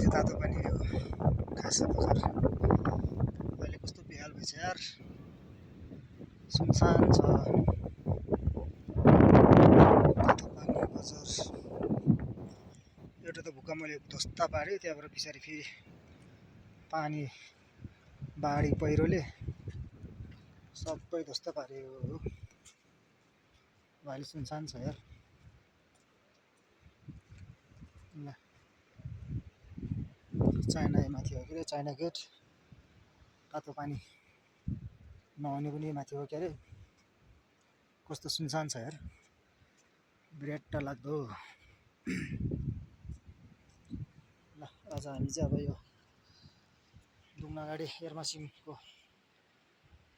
थियो तातो पानी हो खासा बजार अहिले कस्तो बेहाल भएछ यार सुनसान छ तातो पानी बजार एउटा त भूकम्पले ध्वस्त पार्यो त्यहाँबाट पछाडि फेरि पानी बाढी पहिरोले सबै ध्वस्त पार्यो हो अहिले सुनसान छ यार ल चाइना माथि हो के अरे चाइना गेट तातो पानी नहुने पनि माथि हो के अरे कस्तो सुनसान छ यार बिराट लाग्दो ल आज हामी चाहिँ अब यो डुङ्गागाडी एयरमासिमको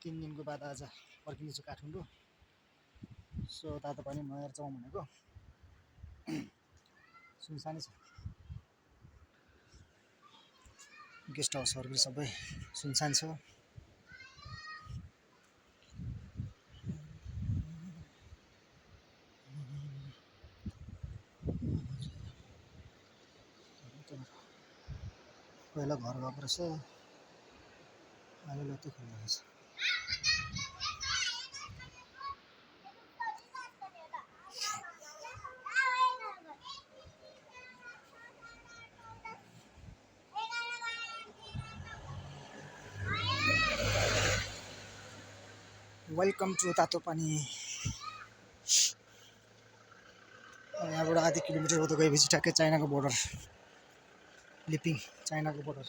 3 दिनको बाद आज फर्किनेछु काठमाडौँ सो तातो पानी नुहाएर जाउँ भनेको सुनसानै छ गेस्ट हाउसहरू पनि सबै सुनसान छ पहिला घर गएको रहेछ अहिले लत्तै खोल्दो रहेछ वेलकम टु तातो पानी यहाँबाट आधी किलोमिटर उता गएपछि ठ्याक्कै चाइनाको बोर्डर लिपिङ चाइनाको बोर्डर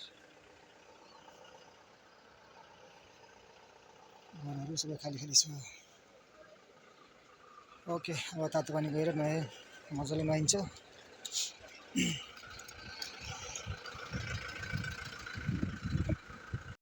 घरहरू सबै खाली खाली छ ओके अब तातो पानी गएर नुहाए मजाले नुहाइन्छ